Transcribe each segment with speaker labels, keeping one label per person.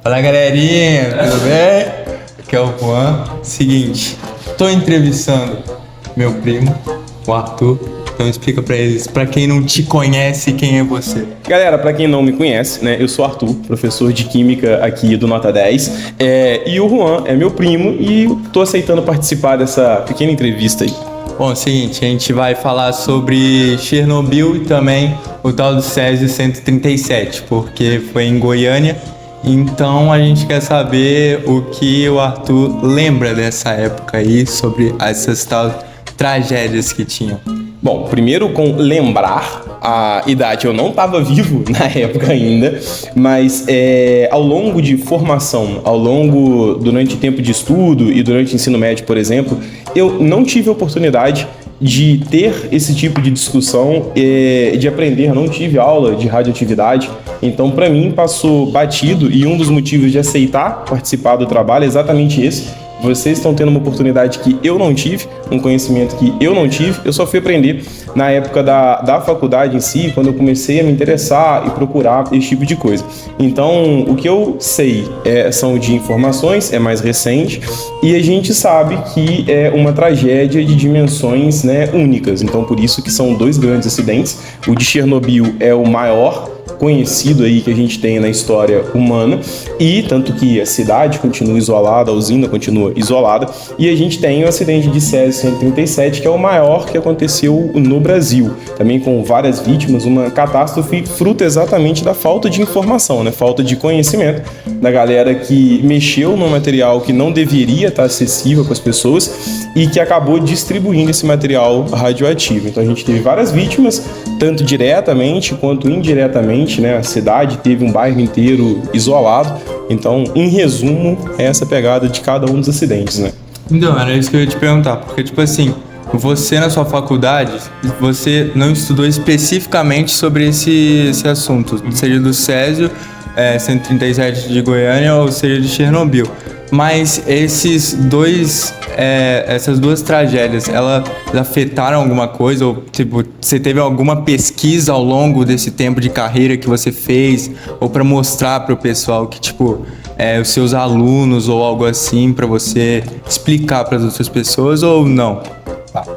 Speaker 1: Fala galerinha, tudo bem? Aqui é o Juan. Seguinte, tô entrevistando meu primo, o Arthur. Então explica pra eles, pra quem não te conhece, quem é você.
Speaker 2: Galera, pra quem não me conhece, né, eu sou Arthur, professor de Química aqui do Nota 10. E o Juan é meu primo e tô aceitando participar dessa pequena entrevista aí.
Speaker 1: Bom, é o seguinte, a gente vai falar sobre Chernobyl e também o tal do Césio 137, porque foi em Goiânia. Então a gente quer saber o que o Arthur lembra dessa época aí, sobre essas tal tragédias que tinham.
Speaker 2: Bom, primeiro com lembrar a idade, eu não estava vivo na época ainda, mas ao longo de formação, durante tempo de estudo e durante o ensino médio, por exemplo, eu não tive a oportunidade de ter esse tipo de discussão, de aprender, não tive aula de radioatividade, então para mim passou batido e um dos motivos de aceitar participar do trabalho é exatamente esse. Vocês estão tendo uma oportunidade que eu não tive, um conhecimento que eu não tive, eu só fui aprender na época da faculdade em si, quando eu comecei a me interessar e procurar esse tipo de coisa. Então, o que eu sei são de informações, é mais recente, e a gente sabe que é uma tragédia de dimensões, né, únicas. Então, por isso que são dois grandes acidentes. O de Chernobyl é o maior conhecido aí que a gente tem na história humana, e tanto que a cidade continua isolada, a usina continua isolada, e a gente tem o acidente de Césio 137, que é o maior que aconteceu no Brasil, também com várias vítimas, uma catástrofe fruto exatamente da falta de informação, né? Falta de conhecimento da galera que mexeu no material que não deveria estar acessível para as pessoas e que acabou distribuindo esse material radioativo. Então a gente teve várias vítimas, tanto diretamente quanto indiretamente, né? A cidade teve um bairro inteiro isolado. Então, em resumo, é essa pegada de cada um dos acidentes, né?
Speaker 1: Então, era isso que eu ia te perguntar, porque tipo assim, você na sua faculdade, você não estudou especificamente sobre esse assunto, seja do Césio 137 de Goiânia ou seja de Chernobyl. Mas essas duas tragédias, elas afetaram alguma coisa? Ou tipo, você teve alguma pesquisa ao longo desse tempo de carreira que você fez? Ou para mostrar para o pessoal que, tipo, os seus alunos ou algo assim, para você explicar para as outras pessoas ou não?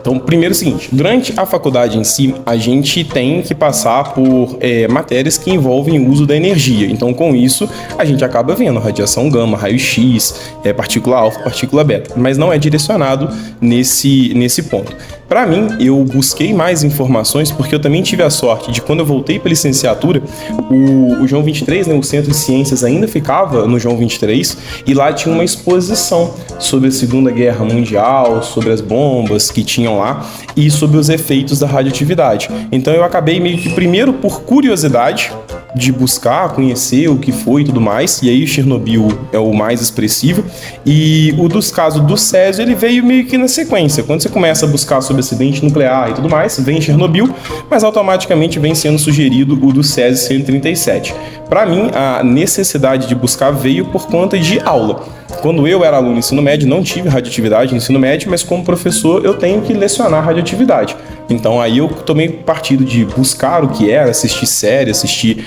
Speaker 2: Então, primeiro é o seguinte, durante a faculdade em si, a gente tem que passar por matérias que envolvem o uso da energia. Então, com isso, a gente acaba vendo radiação gama, raio-x, partícula alfa, partícula beta, mas não é direcionado nesse ponto. Para mim, eu busquei mais informações porque eu também tive a sorte de, quando eu voltei para licenciatura, o João 23, né, o Centro de Ciências ainda ficava no João 23, e lá tinha uma exposição sobre a Segunda Guerra Mundial, sobre as bombas que tinham lá e sobre os efeitos da radioatividade. Então eu acabei meio que, primeiro por curiosidade, de buscar, conhecer o que foi e tudo mais, e aí Chernobyl é o mais expressivo, e o dos casos do Césio, ele veio meio que na sequência. Quando você começa a buscar sobre acidente nuclear e tudo mais, vem Chernobyl, mas automaticamente vem sendo sugerido o do Césio 137. Para mim, a necessidade de buscar veio por conta de aula. Quando eu era aluno no ensino médio, não tive radioatividade no ensino médio, mas como professor eu tenho que lecionar radioatividade. Então aí eu tomei partido de buscar o que era, assistir séries, assistir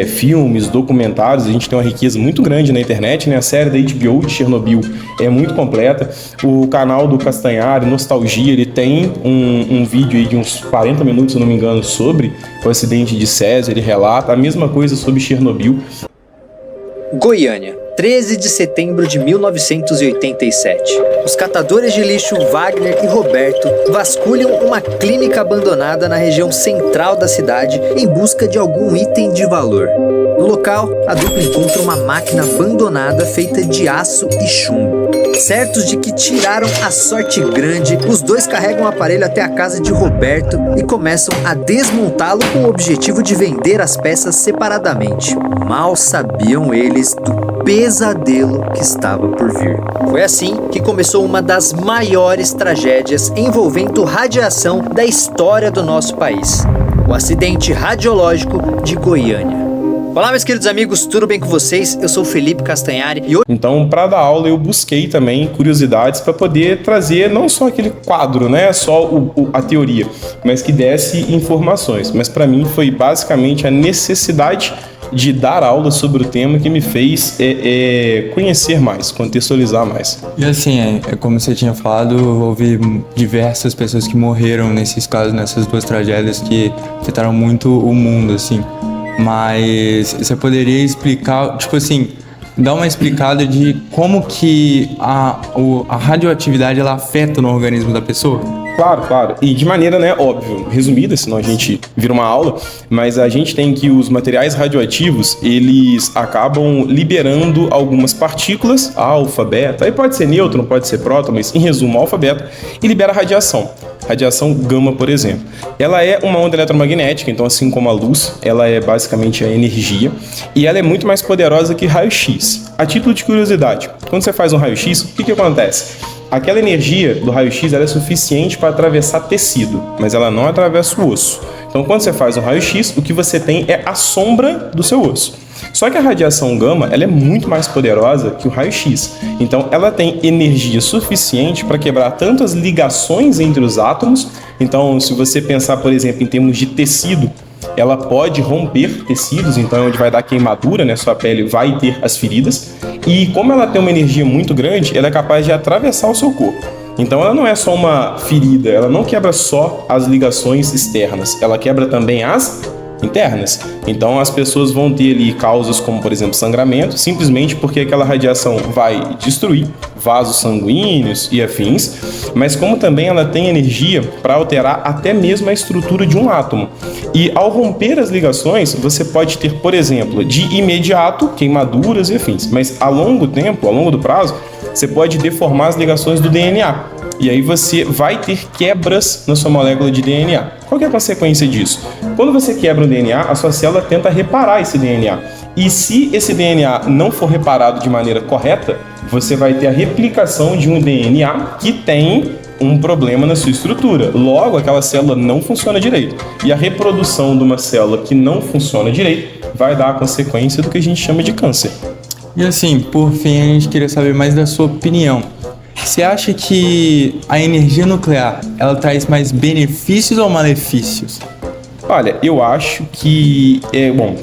Speaker 2: filmes, documentários. A gente tem uma riqueza muito grande na internet, né? A série da HBO de Chernobyl é muito completa. O canal do Castanhari, Nostalgia, ele tem um vídeo aí de uns 40 minutos, se eu não me engano, sobre o acidente de Césio. Ele relata a mesma coisa sobre Chernobyl.
Speaker 3: Goiânia, 13 de setembro de 1987. Os catadores de lixo Wagner e Roberto vasculham uma clínica abandonada na região central da cidade em busca de algum item de valor. No local, a dupla encontra uma máquina abandonada feita de aço e chumbo. Certos de que tiraram a sorte grande, os dois carregam o aparelho até a casa de Roberto e começam a desmontá-lo com o objetivo de vender as peças separadamente. Mal sabiam eles do pesadelo que estava por vir. Foi assim que começou uma das maiores tragédias envolvendo radiação da história do nosso país: o acidente radiológico de Goiânia. Olá, meus queridos amigos, tudo bem com vocês? Eu sou o Felipe Castanhari e hoje...
Speaker 2: Então, para dar aula, eu busquei também curiosidades para poder trazer não só aquele quadro, né, só a teoria, mas que desse informações. Mas para mim foi basicamente a necessidade de dar aula sobre o tema que me fez conhecer mais, contextualizar mais.
Speaker 1: E assim, como você tinha falado, houve diversas pessoas que morreram nesses casos, nessas duas tragédias que afetaram muito o mundo, assim. Mas você poderia explicar, tipo assim, dar uma explicada de como que a radioatividade ela afeta no organismo da pessoa?
Speaker 2: Claro. E de maneira, óbvio, resumida, senão a gente vira uma aula, mas a gente tem que os materiais radioativos, eles acabam liberando algumas partículas, alfa, beta, aí pode ser nêutron, pode ser próton, mas em resumo, alfa, beta, e libera radiação gama, por exemplo. Ela é uma onda eletromagnética, então assim como a luz, ela é basicamente a energia, e ela é muito mais poderosa que raio-x. A título de curiosidade, quando você faz um raio-x, o que acontece? Aquela energia do raio-x ela é suficiente para atravessar tecido, mas ela não atravessa o osso. Então, quando você faz um raio-x, o que você tem é a sombra do seu osso. Só que a radiação gama ela é muito mais poderosa que o raio-x. Então, ela tem energia suficiente para quebrar tanto as ligações entre os átomos. Então, se você pensar, por exemplo, em termos de tecido, ela pode romper tecidos, então é onde vai dar queimadura, sua pele vai ter as feridas. E como ela tem uma energia muito grande, ela é capaz de atravessar o seu corpo. Então ela não é só uma ferida, ela não quebra só as ligações externas, ela quebra também as internas. Então as pessoas vão ter ali causas como, por exemplo, sangramento, simplesmente porque aquela radiação vai destruir vasos sanguíneos e afins, mas como também ela tem energia para alterar até mesmo a estrutura de um átomo. E ao romper as ligações, você pode ter, por exemplo, de imediato queimaduras e afins, mas a longo tempo, ao longo do prazo, você pode deformar as ligações do DNA. E aí você vai ter quebras na sua molécula de DNA. Qual que é a consequência disso? Quando você quebra um DNA, a sua célula tenta reparar esse DNA. E se esse DNA não for reparado de maneira correta, você vai ter a replicação de um DNA que tem um problema na sua estrutura. Logo, aquela célula não funciona direito. E a reprodução de uma célula que não funciona direito vai dar a consequência do que a gente chama de câncer.
Speaker 1: E assim, por fim, a gente queria saber mais da sua opinião. Você acha que a energia nuclear, ela traz mais benefícios ou malefícios?
Speaker 2: Olha, eu acho que,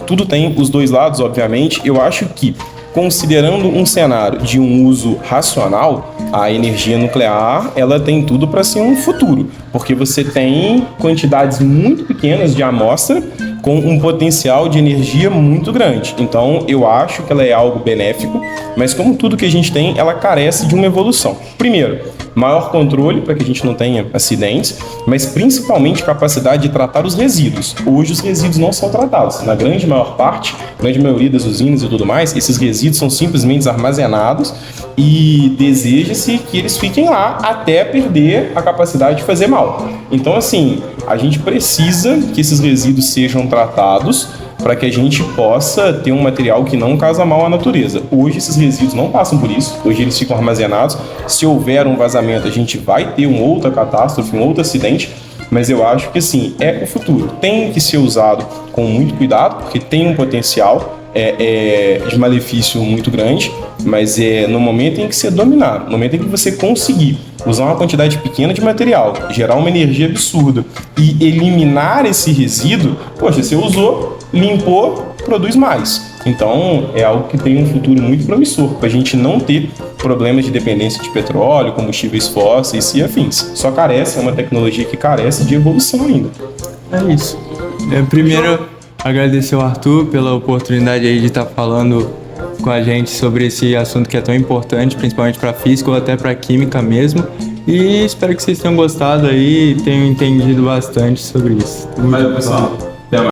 Speaker 2: tudo tem os dois lados, obviamente. Eu acho que, considerando um cenário de um uso racional, a energia nuclear, ela tem tudo para ser um futuro, porque você tem quantidades muito pequenas de amostra com um potencial de energia muito grande. Então, eu acho que ela é algo benéfico, mas como tudo que a gente tem, ela carece de uma evolução. Primeiro, maior controle para que a gente não tenha acidentes, mas principalmente capacidade de tratar os resíduos. Hoje os resíduos não são tratados. Na grande maior parte, grande maioria das usinas e tudo mais, esses resíduos são simplesmente armazenados e deseja-se que eles fiquem lá até perder a capacidade de fazer mal. Então, assim, a gente precisa que esses resíduos sejam tratados para que a gente possa ter um material que não causa mal à natureza. Hoje esses resíduos não passam por isso, hoje eles ficam armazenados. Se houver um vazamento, a gente vai ter uma outra catástrofe, um outro acidente, mas eu acho que sim, é o futuro. Tem que ser usado com muito cuidado, porque tem um potencial de malefício muito grande, mas no momento em que você dominar, no momento em que você conseguir usar uma quantidade pequena de material, gerar uma energia absurda e eliminar esse resíduo, poxa, você usou, limpou, produz mais. Então é algo que tem um futuro muito promissor para a gente não ter problemas de dependência de petróleo, combustíveis fósseis e afins. Só carece, é uma tecnologia que carece de evolução ainda.
Speaker 1: É isso. Primeiro, agradecer ao Arthur pela oportunidade aí de estar falando com a gente sobre esse assunto que é tão importante, principalmente para física ou até para química mesmo. E espero que vocês tenham gostado aí e tenham entendido bastante sobre isso.
Speaker 2: Valeu, pessoal.